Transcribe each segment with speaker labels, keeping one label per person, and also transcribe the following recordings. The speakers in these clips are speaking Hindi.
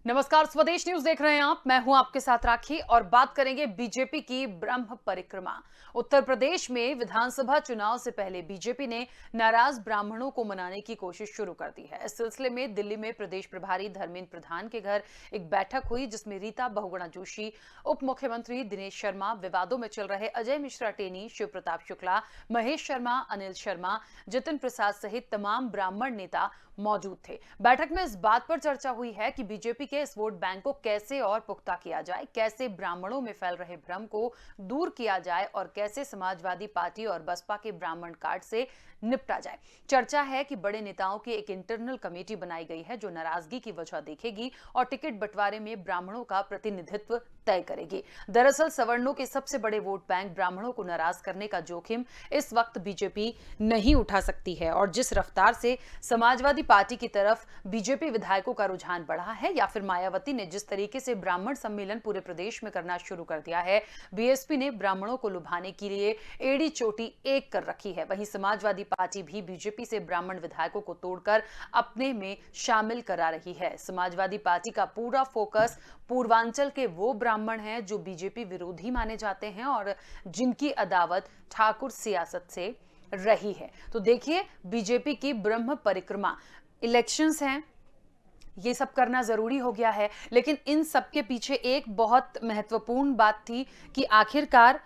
Speaker 1: नमस्कार, स्वदेश न्यूज देख रहे हैं आप। मैं हूं आपके साथ राखी और बात करेंगे बीजेपी की ब्रह्म परिक्रमा। उत्तर प्रदेश में विधानसभा चुनाव से पहले बीजेपी ने नाराज ब्राह्मणों को मनाने की कोशिश शुरू कर दी है। इस सिलसिले में दिल्ली में प्रदेश प्रभारी धर्मेंद्र प्रधान के घर एक बैठक हुई, जिसमें रीता बहुगुणा जोशी, उप मुख्यमंत्री दिनेश शर्मा, विवादों में चल रहे अजय मिश्रा टेनी, शिव प्रताप शुक्ला, महेश शर्मा, अनिल शर्मा, जितिन प्रसाद सहित तमाम ब्राह्मण नेता मौजूद थे। बैठक में इस बात पर चर्चा हुई है कि बीजेपी के इस वोट बैंक को कैसे और पुख्ता किया जाए, कैसे ब्राह्मणों में फैल रहे भ्रम को दूर किया जाए और कैसे समाजवादी पार्टी और बसपा के ब्राह्मण कार्ड से निपटा जाए। चर्चा है कि बड़े नेताओं की एक इंटरनल कमेटी बनाई गई है, जो नाराजगी की वजह देखेगी और टिकट बंटवारे में ब्राह्मणों का प्रतिनिधित्व तय करेगी। दरअसल सवर्णों के सबसे बड़े वोट बैंक ब्राह्मणों को नाराज करने का जोखिम इस वक्त बीजेपी नहीं उठा सकती है, और जिस रफ्तार से समाजवादी पार्टी की तरफ बीजेपी विधायकों का रुझान बढ़ा है, या फिर मायावती ने जिस तरीके से ब्राह्मण सम्मेलन पूरे प्रदेश में करना शुरू कर दिया है, बीएसपी ने ब्राह्मणों को लुभाने के लिए एड़ी चोटी एक कर रखी है। वहीं समाजवादी पार्टी भी बीजेपी से ब्राह्मण विधायकों को तोड़कर अपने में शामिल करा रही है। समाजवादी पार्टी का पूरा फोकस पूर्वांचल के वो ब्राह्मण हैं जो बीजेपी विरोधी माने जाते हैं और जिनकी अदावत ठाकुर सियासत से रही है। तो देखिए, बीजेपी की ब्रह्म परिक्रमा, इलेक्शंस हैं, ये सब करना जरूरी हो गया है, लेकिन इन सब के पीछे एक बहुत महत्वपूर्ण बात थी कि आखिरकार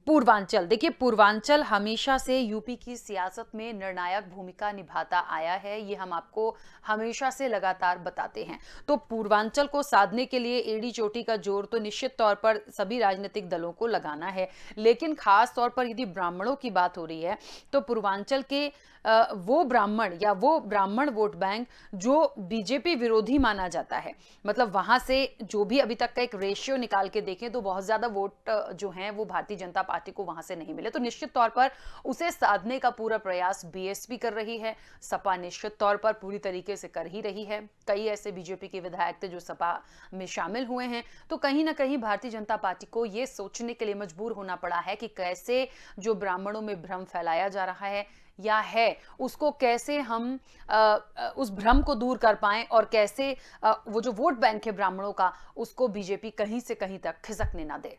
Speaker 1: पूर्वांचल, देखिए पूर्वांचल हमेशा से यूपी की सियासत में निर्णायक भूमिका निभाता आया है। ये हम आपको हमेशा से लगातार बताते हैं। तो पूर्वांचल को साधने के लिए एड़ी चोटी का जोर तो निश्चित तौर पर सभी राजनीतिक दलों को लगाना है, लेकिन खास तौर पर यदि ब्राह्मणों की बात हो रही है तो पूर्वांचल के वो ब्राह्मण या वो ब्राह्मण वोट बैंक जो बीजेपी विरोधी माना जाता है, मतलब वहां से जो भी अभी तक का एक रेशियो निकाल के देखें तो बहुत ज्यादा वोट जो हैं वो भारतीय जनता पार्टी को वहां से नहीं मिले। तो निश्चित तौर पर उसे साधने का पूरा प्रयास बीएसपी कर रही है। सपा निश्चित तौर पर पूरी तरीके से कर ही रही है। कई ऐसे बीजेपी के विधायक थे जो सपा में शामिल हुए हैं। तो कहीं ना कहीं भारतीय जनता पार्टी को यह सोचने के लिए मजबूर होना पड़ा है कि कैसे जो ब्राह्मणों में भ्रम फैलाया जा रहा है या है, उसको कैसे हम उस भ्रम को दूर कर पाएं और कैसे वो जो वोट बैंक है ब्राह्मणों का, उसको बीजेपी कहीं से कहीं तक खिसकने ना दे।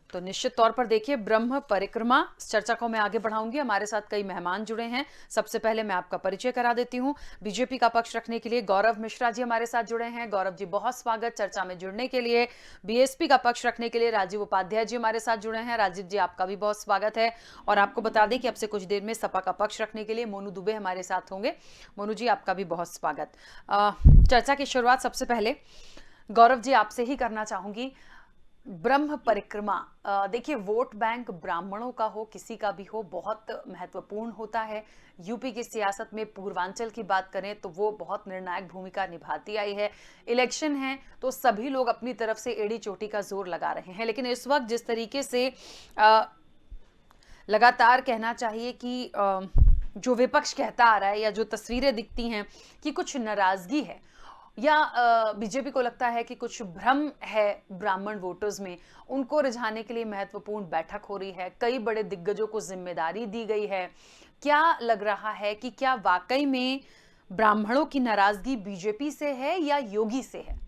Speaker 1: तो निश्चित तौर पर देखिए, ब्रह्म परिक्रमा चर्चा को मैं आगे बढ़ाऊंगी। हमारे साथ कई मेहमान जुड़े हैं। सबसे पहले मैं आपका परिचय करा देती हूं। बीजेपी का पक्ष रखने के लिए गौरव मिश्रा जी हमारे साथ जुड़े हैं। गौरव जी, बहुत स्वागत चर्चा में जुड़ने के लिए। बीएसपी का पक्ष रखने के लिए राजीव उपाध्याय जी हमारे साथ जुड़े हैं। राजीव जी, आपका भी बहुत स्वागत है। और आपको बता दें कि अब से कुछ देर में सपा का पक्ष रखने के लिए मोनू दुबे हमारे साथ होंगे। मोनू जी, आपका भी बहुत स्वागत। चर्चा की शुरुआत सबसे पहले गौरव जी आपसे ही करना चाहूंगी। ब्रह्म परिक्रमा, देखिए वोट बैंक ब्राह्मणों का हो किसी का भी हो, बहुत महत्वपूर्ण होता है। यूपी की सियासत में पूर्वांचल की बात करें तो वो बहुत निर्णायक भूमिका निभाती आई है। इलेक्शन है तो सभी लोग अपनी तरफ से एड़ी चोटी का जोर लगा रहे हैं, लेकिन इस वक्त जिस तरीके से लगातार कहना चाहिए कि जो विपक्ष कहता आ रहा है या जो तस्वीरें दिखती हैं कि कुछ नाराजगी है या बीजेपी को लगता है कि कुछ भ्रम है ब्राह्मण वोटर्स में, उनको रिझाने के लिए महत्वपूर्ण बैठक हो रही है। कई बड़े दिग्गजों को जिम्मेदारी दी गई है। क्या लग रहा है कि क्या वाकई में ब्राह्मणों की नाराजगी बीजेपी से है या योगी से है?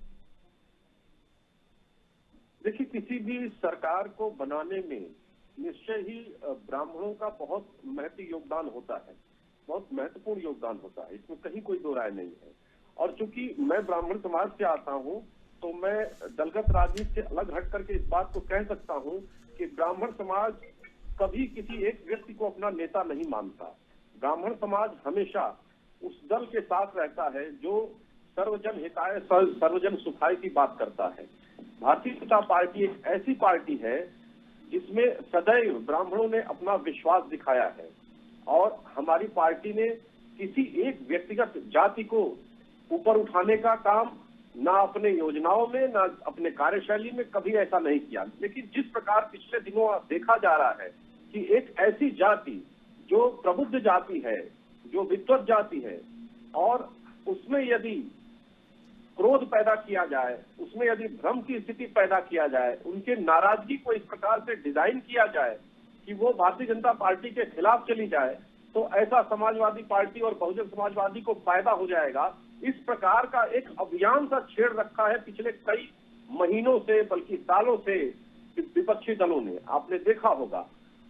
Speaker 2: देखिए, किसी भी सरकार को बनाने में निश्चय ही ब्राह्मणों का बहुत योगदान होता है, बहुत महत्वपूर्ण योगदान होता है, इसमें कहीं कोई दो राय नहीं है। और चूंकि मैं ब्राह्मण समाज से आता हूं, तो मैं दलगत राजनीति से अलग हट करके इस बात को कह सकता हूं कि ब्राह्मण समाज कभी किसी एक व्यक्ति को अपना नेता नहीं मानता। ब्राह्मण समाज हमेशा उस दल के साथ रहता है जो सर्वजन हिताय सर्वजन सुखाय की बात करता है। भारतीय जनता पार्टी एक ऐसी पार्टी है जिसमें सदैव ब्राह्मणों ने अपना विश्वास दिखाया है, और हमारी पार्टी ने किसी एक व्यक्तिगत जाति को ऊपर उठाने का काम ना अपने योजनाओं में ना अपने कार्यशैली में कभी ऐसा नहीं किया। लेकिन जिस प्रकार पिछले दिनों देखा जा रहा है कि एक ऐसी जाति जो प्रबुद्ध जाति है, जो विद्वत जाति है, और उसमें यदि क्रोध पैदा किया जाए, उसमें यदि भ्रम की स्थिति पैदा किया जाए, उनके नाराजगी को इस प्रकार से डिजाइन किया जाए कि वो भारतीय जनता पार्टी के खिलाफ चली जाए तो ऐसा समाजवादी पार्टी और बहुजन समाजवादी को फायदा हो जाएगा। इस प्रकार का एक अभियान सा छेड़ रखा है पिछले कई महीनों से, बल्कि सालों से विपक्षी दलों ने, आपने देखा होगा।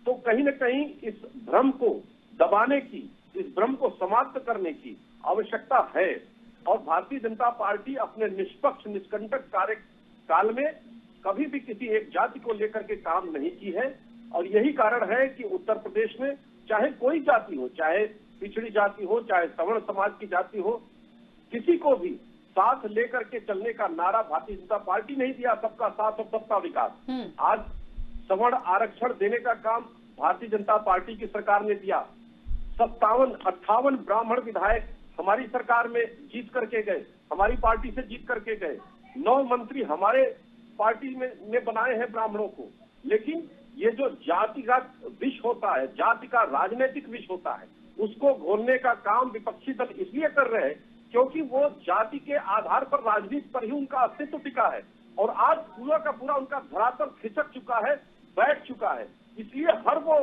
Speaker 2: तो कहीं न कहीं इस भ्रम को दबाने की, इस भ्रम को समाप्त करने की आवश्यकता है और भारतीय जनता पार्टी अपने निष्पक्ष निष्कंटक कार्यकाल में कभी भी किसी एक जाति को लेकर के काम नहीं की है और यही कारण है कि उत्तर प्रदेश में चाहे कोई जाति हो, चाहे पिछड़ी जाति हो, चाहे सवर्ण समाज की जाति हो, किसी को भी साथ लेकर के चलने का नारा भारतीय जनता पार्टी नहीं दिया, सबका साथ और सबका विकास। आज सवर्ण आरक्षण देने का काम भारतीय जनता पार्टी की सरकार ने दिया। 57-58 ब्राह्मण विधायक हमारी सरकार में जीत करके गए, हमारी पार्टी से जीत करके गए। 9 मंत्री हमारे पार्टी में बनाए हैं ब्राह्मणों को। लेकिन ये जो जाति का विष होता है, जाति का राजनीतिक विष होता है, उसको घोलने का काम विपक्षी दल इसलिए कर रहे हैं क्योंकि वो जाति के आधार पर, राजनीति पर ही उनका अस्तित्व टिका है और आज पूरा का पूरा उनका धरातल खिसक चुका है, बैठ चुका है। इसलिए हर वो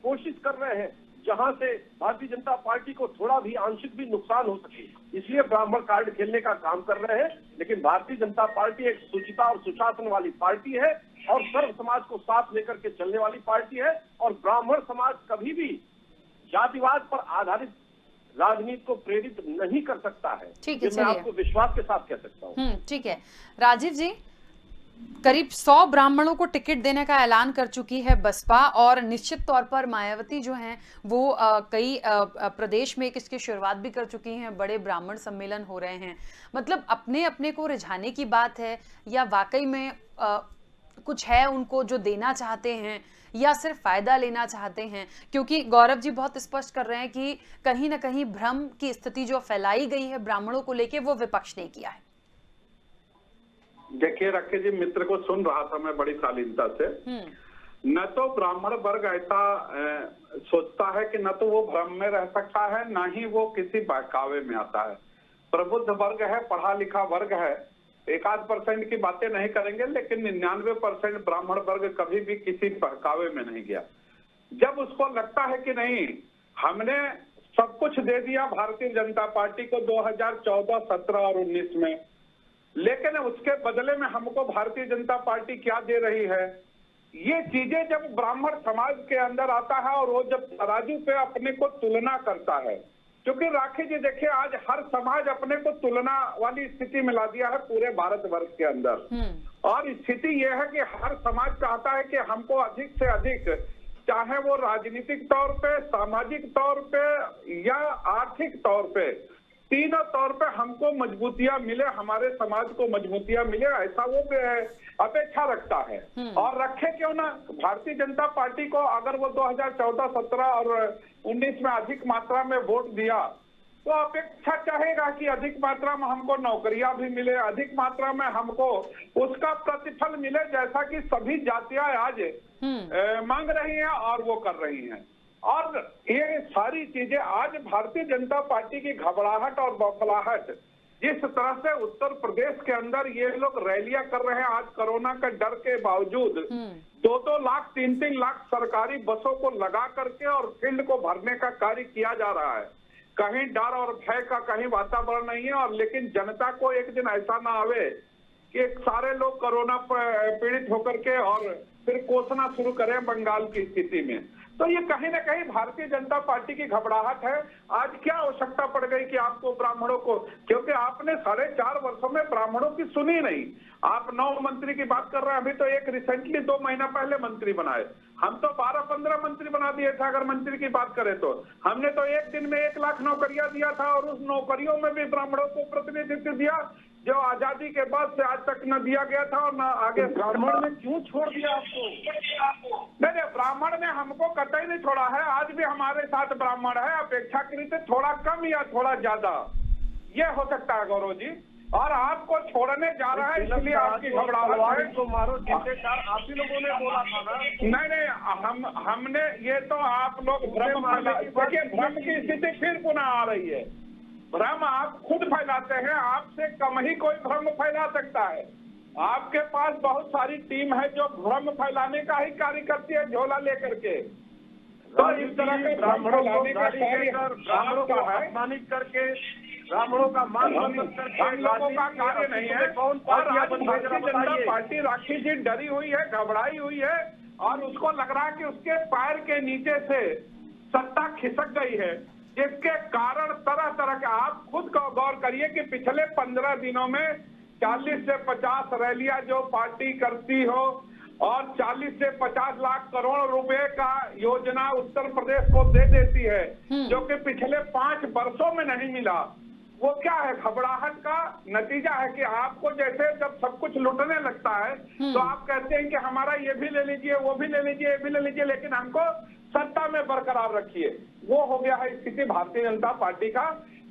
Speaker 2: कोशिश कर रहे हैं जहां से भारतीय जनता पार्टी को थोड़ा भी आंशिक भी नुकसान हो सके, इसलिए ब्राह्मण कार्ड खेलने का काम कर रहे हैं। लेकिन भारतीय जनता पार्टी एक सुचिता और सुशासन वाली पार्टी है और सर्व समाज को साथ लेकर के चलने वाली पार्टी है और ब्राह्मण समाज कभी भी जातिवाद पर आधारित राजनीति को प्रेरित नहीं कर सकता है।
Speaker 1: ठीक है,
Speaker 2: मैं आपको विश्वास के साथ कह सकता हूँ।
Speaker 1: ठीक है राजीव जी, करीब 100 ब्राह्मणों को टिकट देने का ऐलान कर चुकी है बसपा और निश्चित तौर पर मायावती जो हैं वो कई प्रदेश में इसकी शुरुआत भी कर चुकी हैं, बड़े ब्राह्मण सम्मेलन हो रहे हैं। मतलब अपने अपने को रिझाने की बात है या वाकई में कुछ है उनको जो देना चाहते हैं या सिर्फ फायदा लेना चाहते हैं? क्योंकि गौरव जी बहुत स्पष्ट कर रहे हैं कि कहीं ना कहीं भ्रम की स्थिति जो फैलाई गई है ब्राह्मणों को लेके वो विपक्ष ने किया है।
Speaker 3: देखिए रखे जी, मित्र को सुन रहा था मैं बड़ी शालीनता से। न तो ब्राह्मण वर्ग ऐसा सोचता है कि न तो वो भ्रम में रह सकता है, न ही वो किसी बहकावे में आता है। प्रबुद्ध वर्ग है, पढ़ा लिखा वर्ग है, 1-8% की बातें नहीं करेंगे, लेकिन 99% ब्राह्मण वर्ग कभी भी किसी बहकावे में नहीं गया। जब उसको लगता है कि नहीं, हमने सब कुछ दे दिया भारतीय जनता पार्टी को 2014, 17 और 19 में, लेकिन उसके बदले में हमको भारतीय जनता पार्टी क्या दे रही है, ये चीजें जब ब्राह्मण समाज के अंदर आता है और वो जब तराजू पे अपने को तुलना करता है, क्योंकि राखी जी देखिए आज हर समाज अपने को तुलना वाली स्थिति में ला दिया है पूरे भारतवर्ष के अंदर। और स्थिति ये है कि हर समाज चाहता है कि हमको अधिक से अधिक, चाहे वो राजनीतिक तौर पे, सामाजिक तौर पे या आर्थिक तौर पे, तीनों तौर पे हमको मजबूतियां मिले, हमारे समाज को मजबूतियां मिले, ऐसा वो अपेक्षा रखता है। और रखे क्यों ना, भारतीय जनता पार्टी को अगर वो 2014, 17 और 19 में अधिक मात्रा में वोट दिया तो अपेक्षा चाहेगा कि अधिक मात्रा में हमको नौकरियां भी मिले, अधिक मात्रा में हमको उसका प्रतिफल मिले, जैसा कि सभी जातियां आज मांग रही हैं और वो कर रही हैं। और ये सारी चीजें आज भारतीय जनता पार्टी की घबराहट और बौखलाहट, जिस तरह से उत्तर प्रदेश के अंदर ये लोग रैलियां कर रहे हैं आज कोरोना के डर के बावजूद, 2-2 लाख 3-3 लाख सरकारी बसों को लगा करके और फील्ड को भरने का कार्य किया जा रहा है। कहीं डर और भय का कहीं वातावरण नहीं है। और लेकिन जनता को एक दिन ऐसा ना आवे कि सारे लोग कोरोना पीड़ित होकर के और फिर कोसना शुरू करें बंगाल की स्थिति में। तो ये कहीं ना कहीं भारतीय जनता पार्टी की घबराहट है। आज क्या आवश्यकता पड़ गई कि आपको ब्राह्मणों को, क्योंकि आपने 4.5 वर्षों में ब्राह्मणों की सुनी नहीं। आप 9 मंत्री की बात कर रहे हैं, अभी तो एक रिसेंटली 2 महीना पहले मंत्री बनाए, हम तो 12-15 मंत्री बना दिए थे। अगर मंत्री की बात करें तो हमने तो एक दिन में 1 लाख नौकरियां दिया था और उस नौकरियों में भी ब्राह्मणों को प्रतिनिधित्व दिया जो आजादी के बाद से आज तक न दिया गया था और न आगे।
Speaker 2: ब्राह्मण ने क्यों छोड़ दिया आपको?
Speaker 3: नहीं, ब्राह्मण ने हमको कतई नहीं छोड़ा है। आज भी हमारे साथ ब्राह्मण है, अपेक्षाकृत थोड़ा कम या थोड़ा ज्यादा, ये हो सकता है गौरव जी। और आपको छोड़ने जा रहा है इसलिए आपकी घबराहट है।
Speaker 2: को मारो जिसके कारण आप ही लोगों ने बोला था ना।
Speaker 3: नहीं, हमने ये तो आप लोग भ्रम, देखिए भ्रम की स्थिति फिर पुनः आ रही है। भ्रम आप खुद फैलाते हैं, आपसे कम ही कोई भ्रम फैला सकता है। आपके पास बहुत सारी टीम है जो भ्रम फैलाने का ही कार्य करती है, झोला लेकर के। तो इस तरह के
Speaker 2: ब्राह्मणों को
Speaker 3: फैलाने का
Speaker 2: गाली देकर, ब्राह्मणों को अपमानित करके, ब्राह्मणों का मान सम्मान करके,
Speaker 3: हम लोगों का कार्य नहीं है।
Speaker 2: कौन
Speaker 3: और आज
Speaker 2: पार्टी
Speaker 3: भारतीय जनता पार्टी राखी जी डरी हुई है, घबराई हुई है, और उसको लग रहा है कि उसके पैर के नीचे से सत्ता खिसक गई है, जिसके कारण तरह तरह के, आप खुद को गौर करिए कि पिछले 15 दिनों में 40 से 50 रैलियां जो पार्टी करती हो और 40 से 50 लाख करोड़ रुपए का योजना उत्तर प्रदेश को दे देती है, जो कि पिछले 5 वर्षों में नहीं मिला। वो क्या है? घबराहट का नतीजा है कि आपको जैसे जब सब कुछ लुटने लगता है तो आप कहते हैं कि हमारा ये भी ले लीजिए, वो भी ले लीजिए, ये भी ले लीजिए, लेकिन हमको सत्ता में बरकरार रखिए। वो हो गया है स्थिति भारतीय जनता पार्टी का।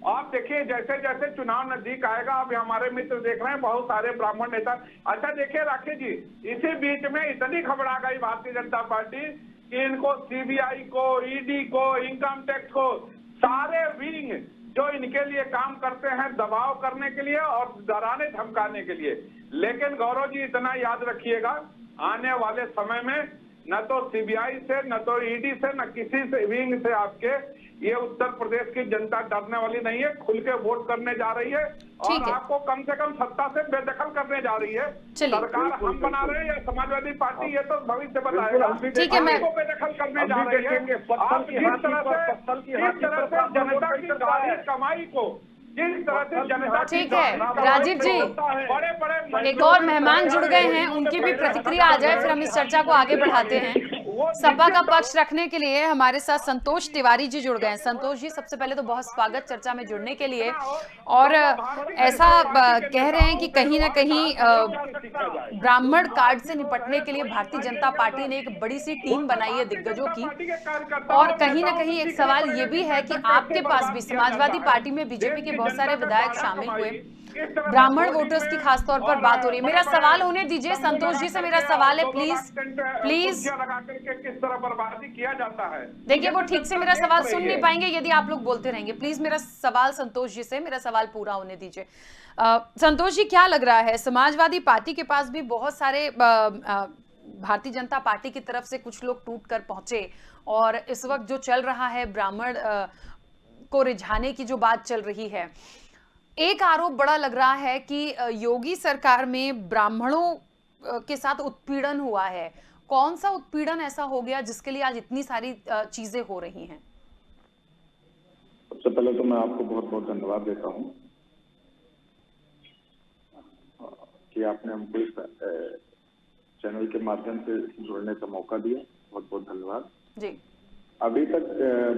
Speaker 3: आप देखिए जैसे जैसे चुनाव नजदीक आएगा, अभी हमारे मित्र देख रहे हैं बहुत सारे ब्राह्मण नेता। अच्छा देखिए राकेश जी, इसी बीच में इतनी घबरा गई भारतीय जनता पार्टी कि इनको सीबीआई को, ईडी को, इनकम टैक्स को, सारे विंग जो इनके लिए काम करते हैं दबाव करने के लिए और डराने धमकाने के लिए। लेकिन गौरव जी इतना याद रखिएगा, आने वाले समय में न तो सीबीआई से, न तो ईडी से, न किसी से विंग से आपके ये उत्तर प्रदेश की जनता डरने वाली नहीं है। खुल के वोट करने जा रही है और आपको कम से कम सत्ता से बेदखल करने जा रही है। सरकार हम बना रहे हैं या समाजवादी पार्टी, ये तो भविष्य बताएगा।
Speaker 1: ठीक है, मैं
Speaker 3: बेदखल करने जा रही है। आप जिस तरह से जनता की सारी कमाई को, जिस तरह से जनता,
Speaker 1: ठीक है राजीव जी,
Speaker 3: बड़े बड़े
Speaker 1: एक और मेहमान जुड़ गए हैं, उनकी भी प्रतिक्रिया आ जाए, फिर हम इस चर्चा को आगे बढ़ाते हैं। सपा का पक्ष रखने के लिए हमारे साथ संतोष तिवारी जी जुड़ गए हैं। संतोष जी, सबसे पहले तो बहुत स्वागत चर्चा में जुड़ने के लिए। और ऐसा कह रहे हैं कि कहीं ना कहीं ब्राह्मण कार्ड से निपटने के लिए भारतीय जनता पार्टी ने एक बड़ी सी टीम बनाई है दिग्गजों की, और कहीं ना कहीं एक सवाल ये भी है कि आपके पास भी समाजवादी पार्टी में बीजेपी के बहुत सारे विधायक शामिल हुए, ब्राह्मण वोटर्स की खासतौर पर बात हो रही है। मेरा सवाल होने दीजिए, संतोष जी से मेरा सवाल है, प्लीज
Speaker 3: लगा करके किस तरह बर्बादी किया जाता है।
Speaker 1: देखिए वो ठीक से मेरा सवाल सुन नहीं पाएंगे यदि आप लोग बोलते रहेंगे। प्लीज मेरा सवाल संतोष जी से, मेरा सवाल पूरा होने दीजिए। संतोष जी, क्या लग रहा है, समाजवादी पार्टी के पास भी बहुत सारे भारतीय जनता पार्टी की तरफ से कुछ लोग टूट कर पहुंचे, और इस वक्त जो चल रहा है ब्राह्मण को रिझाने की जो बात चल रही है, एक आरोप बड़ा लग रहा है कि योगी सरकार में ब्राह्मणों के साथ उत्पीड़न हुआ है। कौन सा उत्पीड़न ऐसा हो गया जिसके लिए आज इतनी सारी चीजें हो रही हैं?
Speaker 4: सबसे पहले तो मैं आपको बहुत बहुत धन्यवाद देता हूं कि आपने हमको इस चैनल के माध्यम से जुड़ने का मौका दिया। बहुत बहुत धन्यवाद
Speaker 1: जी।
Speaker 4: अभी तक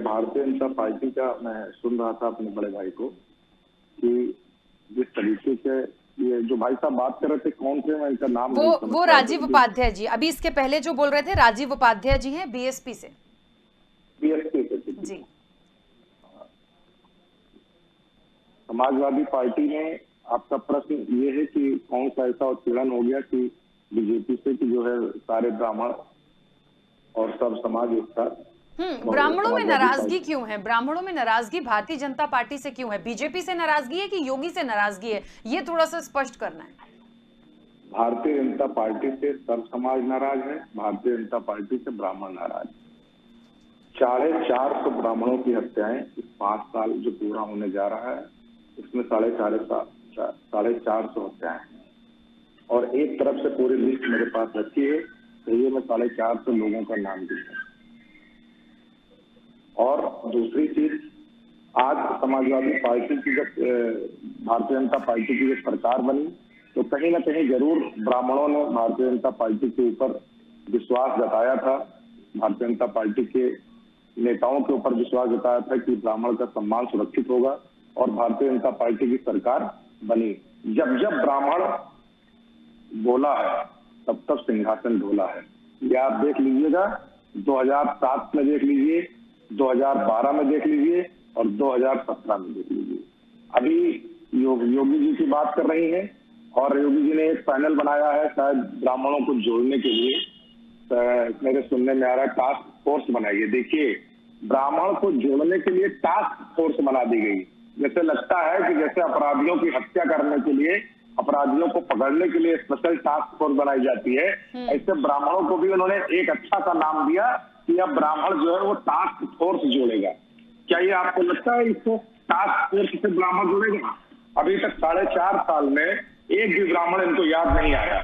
Speaker 4: भारतीय जनता पार्टी का मैं सुन रहा था अपने बड़े भाई को कि जिस तरीके से ये जो भाई साहब बात कर रहे थे, कौन थे, मैं इनका नाम
Speaker 1: वो राजीव उपाध्याय जी, अभी इसके पहले जो बोल रहे थे राजीव उपाध्याय जी हैं, बीएसपी से जी।
Speaker 4: समाजवादी पार्टी में आपका प्रश्न ये है कि कौन सा ऐसा उत्पीड़न हो गया कि बीजेपी से कि जो है सारे ब्राह्मण और सब समाज एक साथ।
Speaker 1: ब्राह्मणों में नाराजगी क्यों है? ब्राह्मणों में नाराजगी भारतीय जनता पार्टी से क्यों है? बीजेपी से नाराजगी है कि योगी से नाराजगी है? ये थोड़ा सा स्पष्ट करना है।
Speaker 4: भारतीय जनता पार्टी से सब समाज नाराज है, भारतीय जनता पार्टी से ब्राह्मण नाराज। 450 ब्राह्मणों की हत्याएं इस 5 साल जो पूरा होने जा रहा है, इसमें 450 हत्याएं हैं। और एक तरफ से पूरी लिस्ट मेरे पास रखी है, तो ये मैं 450 लोगों का नाम दिया। और दूसरी चीज, आज समाजवादी पार्टी की जब भारतीय जनता पार्टी की जब सरकार बनी, तो कहीं ना कहीं जरूर ब्राह्मणों ने भारतीय जनता पार्टी के ऊपर विश्वास जताया था, भारतीय जनता पार्टी के नेताओं के ऊपर विश्वास जताया था कि ब्राह्मण का सम्मान सुरक्षित होगा, और भारतीय जनता पार्टी की सरकार बनी। जब जब ब्राह्मण बोला है तब तब सिंहासन ढोला है। ये आप देख लीजिएगा, 2007 में देख लीजिए, 2012 में देख लीजिए और 2017 में देख लीजिए। अभी योगी जी की बात कर रही हैं, और योगी जी ने एक पैनल बनाया है शायद ब्राह्मणों को जोड़ने के लिए, मेरे सुनने में आ रहा है टास्क फोर्स बनाई है। देखिए, ब्राह्मण को जोड़ने के लिए टास्क फोर्स बना दी गई, जैसे लगता है कि जैसे अपराधियों की हत्या करने के लिए अपराधियों को पकड़ने के लिए स्पेशल टास्क फोर्स बनाई जाती है, ऐसे ब्राह्मणों को भी उन्होंने एक अच्छा सा नाम दिया कि अब ब्राह्मण जो है वो टास्क फोर्स जोड़ेगा। क्या ये आपको लगता है इसको टास्क फोर्स से ब्राह्मण जुड़ेगा? अभी तक 4.5 साल में एक भी ब्राह्मण इनको याद नहीं आया।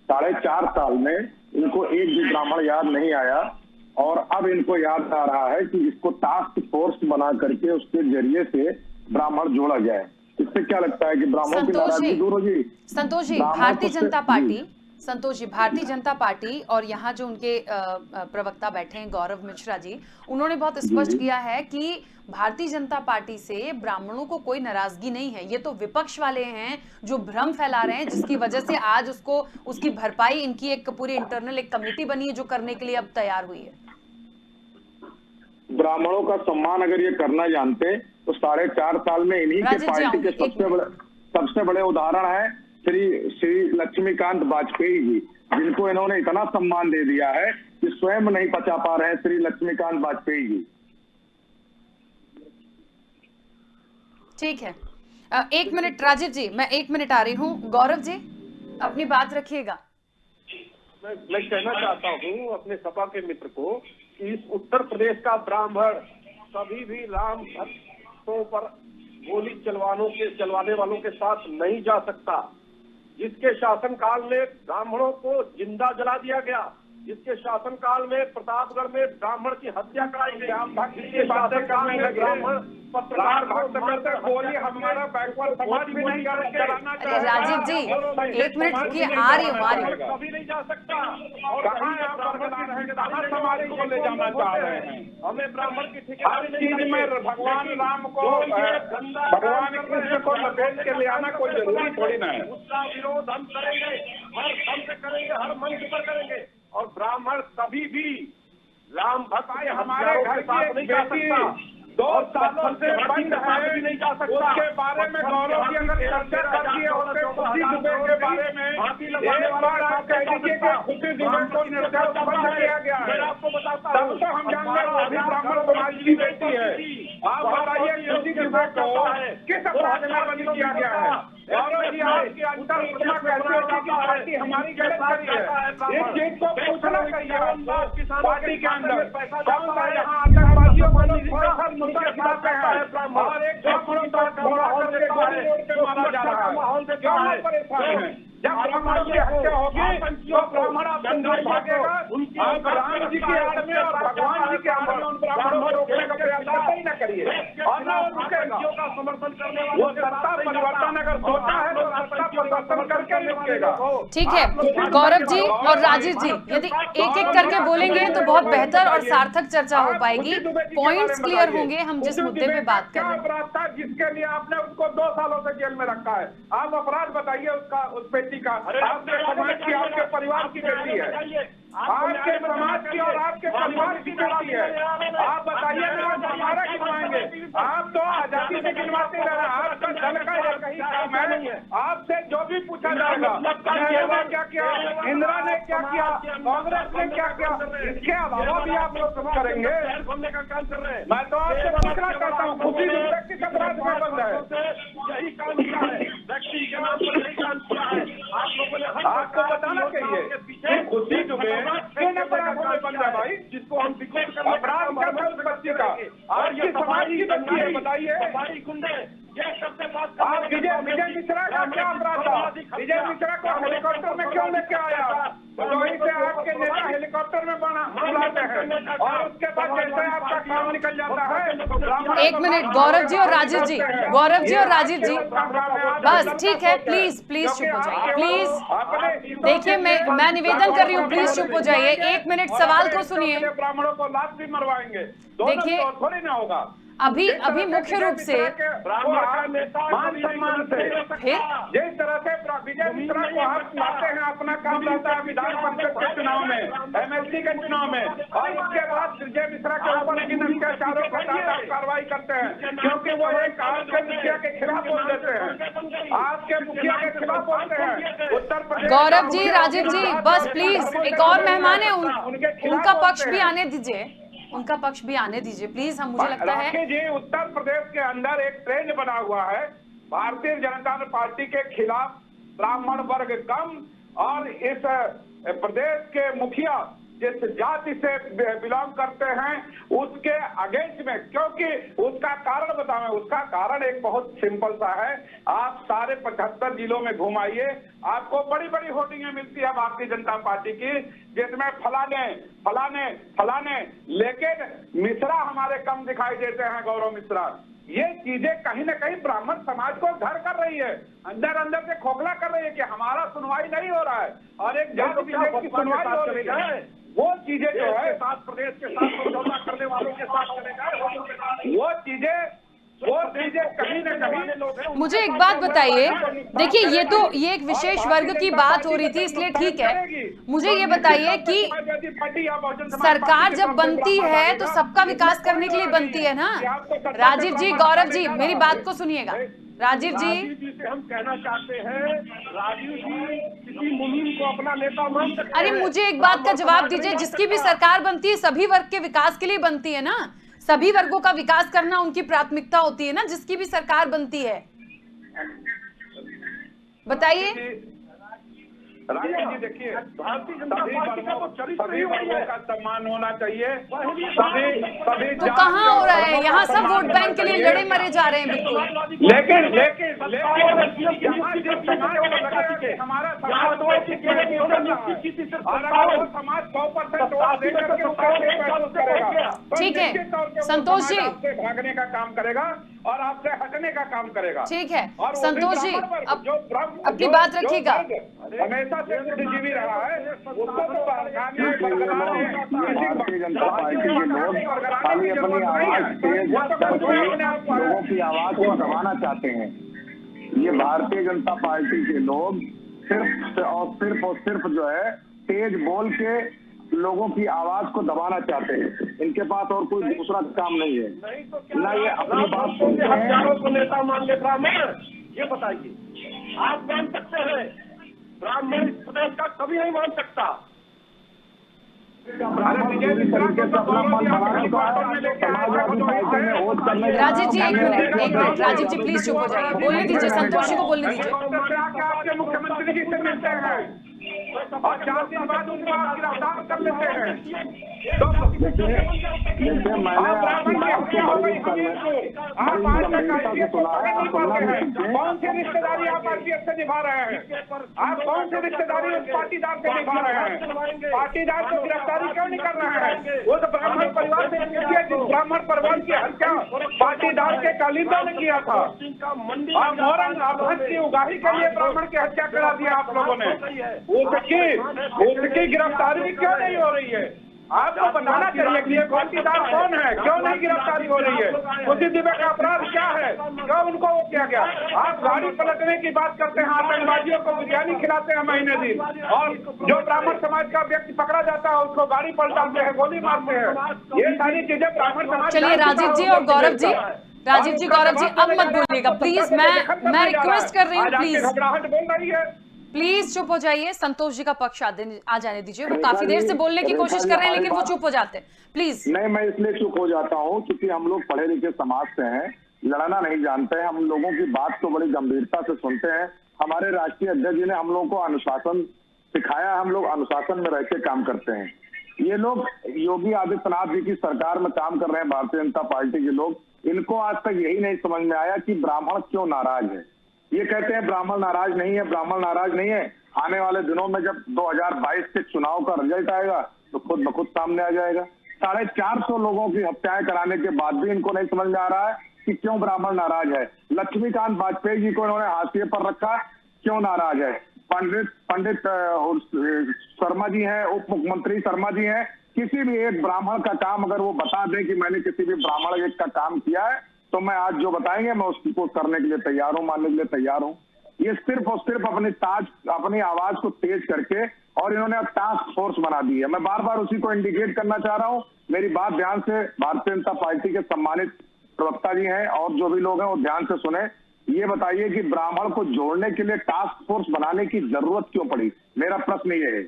Speaker 4: 4.5 साल में इनको एक भी ब्राह्मण याद नहीं आया और अब इनको याद आ रहा है कि इसको टास्क फोर्स बना करके उसके जरिए से ब्राह्मण जोड़ा जाए। इससे क्या लगता है कि ब्राह्मणों की नाराजगी दूर होगी?
Speaker 1: संतोष जी, भारतीय जनता पार्टी और यहाँ जो उनके प्रवक्ता बैठे हैं गौरव मिश्रा जी, उन्होंने बहुत स्पष्ट किया है कि भारतीय जनता पार्टी से ब्राह्मणों को कोई नाराजगी नहीं है। ये तो विपक्ष वाले हैं जो भ्रम फैला रहे हैं, जिसकी वजह से आज उसकी भरपाई इनकी एक पूरी इंटरनल एक कमेटी बनी है जो करने के लिए अब तैयार हुई है।
Speaker 4: ब्राह्मणों का सम्मान अगर ये करना जानते तो 4.5 साल में इन्हीं के पार्टी के सबसे बड़े उदाहरण है श्री लक्ष्मीकांत वाजपेयी जी, जिनको इन्होंने इतना सम्मान दे दिया है कि स्वयं नहीं पचा पा रहे हैं श्री लक्ष्मीकांत वाजपेयी जी।
Speaker 1: ठीक है, 1 मिनट राजीव जी, मैं 1 मिनट आ रही हूँ। गौरव जी अपनी बात रखिएगा।
Speaker 2: मैं कहना चाहता हूँ अपने सपा के मित्र को कि इस उत्तर प्रदेश का ब्राह्मण कभी भी राम भक्तों पर गोली चलवाने वालों के साथ नहीं जा सकता। जिसके शासनकाल में ब्राह्मणों को जिंदा जला दिया गया, जिसके शासनकाल में प्रतापगढ़ में ब्राह्मण की हत्या कराई गई, जिसके शासनकाल में ब्राह्मण पत्रकार गोली हमारा बैकवर्ड समाज भी नहीं चलाना चाहिए।
Speaker 1: राजीव जी 1 मिनट रुकिए, आ रही हूँ।
Speaker 2: कभी नहीं जा सकता। और कहाँ समाज को ले जाना चाह रहे हैं? हमें ब्राह्मण की ठिकाने हर चीज में भगवान राम को भगवान कृष्ण को लपेट के ले आना कोई जरूरी थोड़ी ना है। उसका विरोध हम करेंगे, हर मंच पर करेंगे, हर मंच पर करेंगे। और ब्राह्मण कभी भी राम भक्त हमारे घर साथ नहीं जा सकता। 2 सालों से बंद है, नहीं जा सकता। उसके बारे में गौरव की अगर चर्चा कर दिए होते खुशी दुबे के बारे में एक बार आप कह दीजिए कि खुशी दुबे को निर्देश बंद किया गया है, आपको बताता हूँ। तब तो हम जानते हैं वो भी ब्राह्मण समाज की बेटी है। आप बताइए खुशी दुबे को किस अपराध में बंद किया गया है? गौरव जी आपकी अंतर सूचना कैसे होगी कि पार्टी हमारी गलत करी है? इस चीज को पूछना चाहिए पार्टी के अंदर कौन सा यहाँ आतंकवादियों को मुद्दा खिलाते हैं और एक ब्राह्मणों को मारा जा रहा है। क्यों हम परेशान हैं? जब ब्राह्मणों की हत्या होगी तो ब्राह्मण आप भागेगा। आप राम जी की आड़ में और भगवान जी के आड़ में उन ब्राह्मणों को रोकने का प्रयास नहीं न करिए और न रुकेगा। समर्थन करने वो सत्ता परिवर्तन अगर सोचा है तो सत्ता परिवर्तन करके रुकेगा।
Speaker 1: ठीक है गौरव जी और राजीव जी, यदि एक एक करके बोलेंगे तो बहुत बेहतर और सार्थक चर्चा हो पाएगी, पॉइंट्स क्लियर होंगे हम जिस मुद्दे पे बात कर रहे हैं।
Speaker 3: अपराध था जिसके लिए आपने उसको 2 सालों से जेल में रखा है? आप अपराध बताइए उसका, उस बेटी का। आपके समाज की, आपके परिवार की बेटी है, आपके समाज की और आपके परिवार की बेटी है। आप बताइए ना, आप हमारा गिनवाएंगे? आप तो आजादी से गिनवाते रहे। आपका दल का एक ही काम है, आपसे जो भी पूछा जाएगा नेहरू ने क्या किया, इंदिरा ने क्या किया, कांग्रेस ने क्या किया, इसके अलावा भी आप लोग करेंगे। मैं तो आपसे पूछना चाहता हूँ खुशी दुबे किस अपराध में बंद है? यही काम किया है, व्यक्ति के नाम पर यही काम किया है। आप लोगों ने आपको बताना चाहिए खुशी दुबे किन अपराधों में बंद है भाई, जिसको हम अपराध करते उस बच्ची का। और ये समाज की बच्ची है, बताइए आप विजय मिश्रा का क्या अपराध था? विजय मिश्रा को हेलीकॉप्टर में क्यों लेके आया? वहीं से आपके नेता हेलीकॉप्टर में बुलाते हैं और उसके बाद जैसे आपका काम निकल जाता है।
Speaker 1: 1 मिनट गौरव जी और राजीव जी, गौरव जी और राजीव जी, बस ठीक है, प्लीज प्लीज चुप हो जाइए, प्लीज। देखिए मैं निवेदन कर रही हूँ, प्लीज चुप हो जाइए। 1 मिनट सवाल को सुनिए।
Speaker 3: ब्राह्मणों को लात भी मरवाएंगे,
Speaker 1: देखिए
Speaker 3: थोड़ी ना होगा।
Speaker 1: अभी मुख्य रूप से
Speaker 3: मान सम्मान से जिस तरह से विजय मिश्रा को आप लाते हैं, अपना काम रहता है विधान परिषद के चुनाव में, एमएलसी के चुनाव में, और उसके बाद विजय मिश्रा के ऊपर इन अत्याचारों पर कार्रवाई करते हैं क्योंकि वो एक आपके मुखिया के खिलाफ बोल देते हैं, आपके मुखिया के खिलाफ बोलते हैं। उत्तर प्रदेश
Speaker 1: गौरव जी, राजीव जी, बस प्लीज, एक और मेहमान है, उनका पक्ष भी आने दीजिए, उनका पक्ष भी आने दीजिए प्लीज। हम मुझे लगता है
Speaker 3: जी उत्तर प्रदेश के अंदर एक ट्रेंड बना हुआ है भारतीय जनता पार्टी के खिलाफ ब्राह्मण वर्ग कम और इस प्रदेश के मुखिया जिस जाति से बिलोंग करते हैं उसके अगेंस्ट में, क्योंकि उसका कारण बताएं। उसका कारण एक बहुत सिंपल सा है। आप सारे 75 जिलों में घुमाइए, आपको बड़ी बड़ी होर्डिंगें मिलती है भारतीय जनता पार्टी की, जिसमें फलाने फलाने फलाने, लेकिन मिश्रा हमारे कम दिखाई देते हैं, गौरव मिश्रा। ये चीजें कहीं ना कहीं ब्राह्मण समाज को घर कर रही है, अंदर अंदर से खोखला कर रही है कि हमारा सुनवाई नहीं हो रहा है और एक जाति विशेष की सुनवाई हो रही है। वो चीजें जो है साथ प्रदेश के साथ समझौता करने वालों के साथ करेगा, वो चीजें कहीं न कहीं।
Speaker 1: मुझे एक बात बताइए, देखिए ये एक विशेष वर्ग की बात हो रही थी, इसलिए ठीक है। मुझे ये बताइए कि सरकार जब बनती है तो सबका विकास करने के लिए बनती है ना। राजीव जी, गौरव जी, मेरी बात को सुनिएगा। राजीव जी
Speaker 2: से हम कहना चाहते हैं, राजीव जी किसी मुहिम को अपना नेता मान सकते हैं।
Speaker 1: अरे मुझे एक बात का जवाब दीजिए, जिसकी भी सरकार बनती है सभी वर्ग के विकास के लिए बनती है ना, सभी वर्गों का विकास करना उनकी प्राथमिकता होती है ना, जिसकी भी सरकार बनती है। बताइए
Speaker 3: राजीव जी, देखिए सभी वर्गों का सम्मान होना चाहिए, सभी
Speaker 1: तो कहाँ हो रहा है? यहाँ सब वोट बैंक के लिए लड़े मरे जा रहे हैं बिल्कुल।
Speaker 3: लेकिन हमारा समाज 100%
Speaker 1: ठीक है संतोष जी,
Speaker 3: भागने का काम करेगा और आपसे हटने का काम करेगा।
Speaker 1: ठीक है
Speaker 3: और
Speaker 1: संतोष जी, अपनी बात रखिएगा।
Speaker 3: हमेशा से बुद्धिजीवी रहा है, उसको तो
Speaker 4: भारतीय जनता पार्टी के लोग खाली अपनी आवाज तेज करके लोगों की आवाज को दबाना चाहते हैं। ये भारतीय जनता पार्टी के लोग सिर्फ जो है तेज बोल के लोगों की आवाज को दबाना चाहते हैं। इनके पास और कोई दूसरा काम नहीं है, ना ये अपनी बात सुनते हैं।
Speaker 2: हजारों को नेता मान ले ब्राह्मण, ये बताइए आप मान सकते हैं? ब्राह्मण इस प्रदेश का कभी नहीं मान सकता।
Speaker 1: राजीव जी एक मिनट, राजीव जी प्लीज चुप हो जाइए, बोलने दीजिए, संतोष जी को बोलने दीजिए।
Speaker 3: आपके मुख्यमंत्री जी से मिलते हैं और 4 दिन बाद उनको गिरफ्तार कर लेते हैं।
Speaker 4: देखिए मैंने आपकी बात को बड़ी गंभीरता से सुना है, आप सुनना भी सीखें।
Speaker 3: कौन सी रिश्तेदारी आप आरपीएफ से निभा रहे हैं? आप कौन सी रिश्तेदारी उस पाटीदार से निभा रहे हैं? पाटीदार को गिरफ्तारी क्यों नहीं कर रहे हैं? वो तो ब्राह्मण परिवार से जिस ब्राह्मण परिवार की हत्या पाटीदार के कालिंदा ने किया था। की उगाही के लिए ब्राह्मण की हत्या करा दिया आप लोगों ने। उसकी गिरफ्तारी क्यों नहीं हो रही है? आपको बताना चाहिए कि ये पाटीदार कौन है, क्यों नहीं गिरफ्तारी हो रही है, उसी दिव्य का अपराध क्या है, क्यों उनको वो किया गया? आप गाड़ी पलटने की बात करते हैं, आतंकवादियों को बिरयानी खिलाते हैं महीने दिन, और जो ब्राह्मण समाज का व्यक्ति पकड़ा जाता है उसको गाड़ी पलटाते हैं, गोली मारते हैं। ये सारी चीजें ब्राह्मण समाज।
Speaker 1: चलिए राजीव जी और गौरव जी, राजीव जी गौरव जी अब मत बोलिएगा प्लीज, मैं रिक्वेस्ट कर रही हूँ प्लीज,
Speaker 3: घबराहट बोल रही है।
Speaker 1: प्लीज चुप हो जाइए। संतोष जी का पक्ष आ जाने दीजिए, वो काफी देर से बोलने की कोशिश कर रहे हैं लेकिन वो चुप हो जाते हैं, प्लीज।
Speaker 4: नहीं, मैं इसलिए चुप हो जाता हूँ क्योंकि हम लोग पढ़े लिखे समाज से हैं, लड़ना नहीं जानते हैं, हम लोगों की बात को बड़ी गंभीरता से सुनते हैं। हमारे राष्ट्रीय अध्यक्ष जी ने हम लोगों को अनुशासन सिखाया, हम लोग अनुशासन में रह के काम करते हैं। ये लोग योगी आदित्यनाथ जी की सरकार में काम कर रहे हैं, भारतीय जनता पार्टी के लोग, इनको आज तक यही नहीं समझ में आया कि ब्राह्मण क्यों नाराज है। ये कहते हैं ब्राह्मण नाराज नहीं है, ब्राह्मण नाराज नहीं है। आने वाले दिनों में जब 2022 के चुनाव का रिजल्ट आएगा तो खुद ब खुद सामने आ जाएगा। 450 लोगों की हत्याएं कराने के बाद भी इनको नहीं समझ में आ रहा है कि क्यों ब्राह्मण नाराज है। लक्ष्मीकांत वाजपेयी जी को इन्होंने हाशिए पर रखा, क्यों नाराज है। पंडित शर्मा जी हैं, उप मुख्यमंत्री शर्मा जी हैं, किसी भी एक ब्राह्मण का काम अगर वो बता दें कि मैंने किसी भी ब्राह्मण एक का काम किया है तो मैं आज जो बताएंगे मैं उसको करने के लिए तैयार हूं, मानने के लिए तैयार हूं। ये सिर्फ और सिर्फ अपनी आवाज को तेज करके, और इन्होंने अब टास्क फोर्स बना दी है। मैं बार बार उसी को इंडिकेट करना चाह रहा हूं। मेरी बात ध्यान से भारतीय जनता पार्टी के सम्मानित प्रवक्ता जी हैं और जो भी लोग हैं वो ध्यान से सुने। ये बताइए कि ब्राह्मण को जोड़ने के लिए टास्क फोर्स बनाने की जरूरत क्यों पड़ी? मेरा प्रश्न ये है।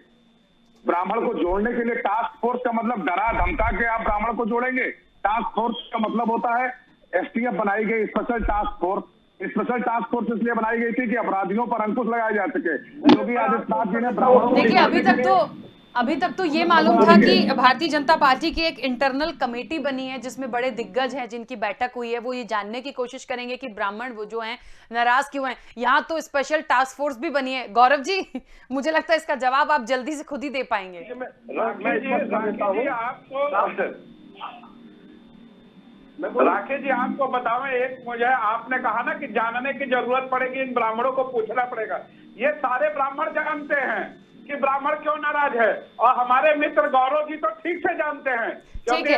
Speaker 4: ब्राह्मण को जोड़ने के लिए टास्क फोर्स का मतलब डरा धमका के आप ब्राह्मण को जोड़ेंगे? टास्क फोर्स का मतलब होता है एसटीएफ बनाई गई special task force. Special task force इसलिए बनाई गई थी कि अपराधियों पर अंकुश लगाया जा सके। योगी आदित्यनाथ जी ने ब्राह्मणों को
Speaker 1: देखिए, अभी तक तो ये मालूम था कि भारतीय जनता पार्टी की एक इंटरनल कमेटी बनी है जिसमें बड़े दिग्गज हैं जिनकी बैठक हुई है, वो ये जानने की कोशिश करेंगे कि ब्राह्मण वो जो हैं नाराज क्यों हैं। यहाँ तो स्पेशल टास्क फोर्स भी बनी है। गौरव जी, मुझे लगता है इसका जवाब आप जल्दी से खुद ही दे पाएंगे।
Speaker 3: राकेश जी आपको बताओ, एक मुझे आपने कहा ना कि जानने की जरूरत पड़ेगी, इन ब्राह्मणों को पूछना पड़ेगा। ये सारे ब्राह्मण जानते हैं कि ब्राह्मण क्यों नाराज है, और हमारे मित्र गौरव जी तो ठीक से जानते हैं।
Speaker 1: ठीक है,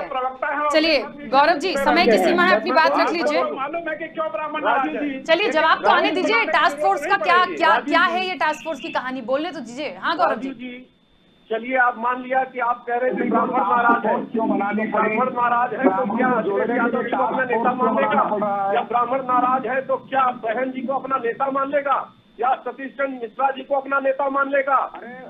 Speaker 1: चलिए गौरव जी, समय की सीमा है, अपनी बात रख लीजिए।
Speaker 3: मालूम है कि क्यों ब्राह्मण नाराज है।
Speaker 1: चलिए जवाब तो आने दीजिए। टास्क फोर्स का क्या है, ये टास्क फोर्स की कहानी बोलने तो दीजिए। हाँ गौरव जी,
Speaker 2: चलिए आप मान लिया कि आप कह रहे थे ब्राह्मण नाराज है,
Speaker 4: क्यों बनानी पड़ी?
Speaker 2: ब्राह्मण नाराज है तो क्या अखिलेश यादव जी को अपना नेता मान लेगा, या ब्राह्मण नाराज है तो क्या बहन जी को अपना नेता मान लेगा, या सतीश चंद्र मिश्रा जी को अपना नेता मान लेगा,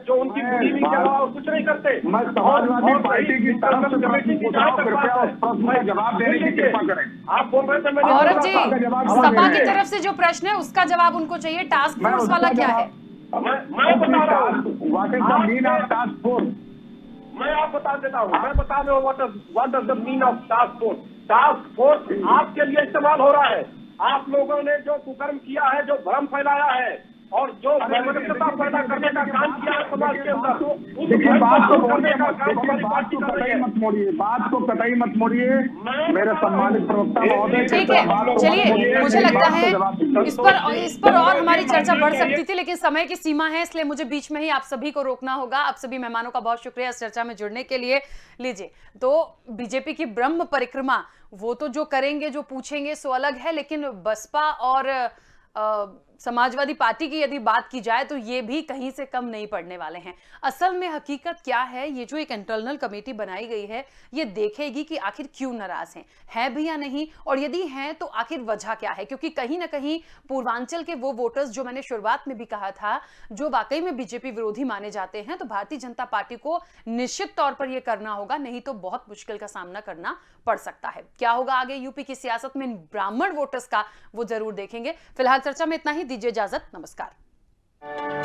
Speaker 2: जो उनकी बुरी के अलावा और कुछ नहीं करते।
Speaker 4: मैं समाजवादी पार्टी की तरफ से
Speaker 2: कमेटी की
Speaker 4: कृपया उस प्रश्न का जवाब देने की कृपा करें।
Speaker 2: आप बोल रहे थे मैंने
Speaker 1: गौरव जी, सपा की तरफ से जो प्रश्न है उसका जवाब उनको चाहिए। टास्क फोर्स वाला क्या है?
Speaker 2: मैं बता रहा हूँ,
Speaker 4: टास्क फोर्स
Speaker 2: मैं आप बता देता हूँ, मैं बता रहा हूँ what does the mean of task force. Task force आपके लिए इस्तेमाल हो रहा है। आप लोगों ने जो कुकर्म किया है, जो भ्रम फैलाया है और जो वैमनस्यता पैदा करने का काम किया है समाज के अंदर, उस बात को करने का काम हमारी पार्टी कर रही है।
Speaker 4: मत मोड़िए, बात को कतई मत मोड़िए मेरे सम्मानित प्रवक्ता महोदय।
Speaker 1: ठीक है, चलिए, मुझे लगता है इस पर और हमारी चर्चा बढ़ सकती थी, लेकिन समय की सीमा है, इसलिए मुझे बीच में ही आप सभी को रोकना होगा। आप सभी मेहमानों का बहुत शुक्रिया इस चर्चा में जुड़ने के लिए। लीजिए, तो बीजेपी की ब्रह्म परिक्रमा वो तो जो करेंगे, जो पूछेंगे सो अलग है, लेकिन बसपा और समाजवादी पार्टी की यदि बात की जाए तो ये भी कहीं से कम नहीं पड़ने वाले हैं। असल में हकीकत क्या है, ये जो एक इंटरनल कमेटी बनाई गई है ये देखेगी कि आखिर क्यों नाराज हैं भी या नहीं, और यदि हैं तो आखिर वजह क्या है। क्योंकि कहीं ना कहीं पूर्वांचल के वो वोटर्स जो मैंने शुरुआत में भी कहा था, जो वाकई में बीजेपी विरोधी माने जाते हैं, तो भारतीय जनता पार्टी को निश्चित तौर पर यह करना होगा, नहीं तो बहुत मुश्किल का सामना करना पड़ सकता है। क्या होगा आगे यूपी की सियासत में ब्राह्मण वोटर्स का, वो जरूर देखेंगे। फिलहाल चर्चा में इतना ही, दीजिए इजाजत, नमस्कार।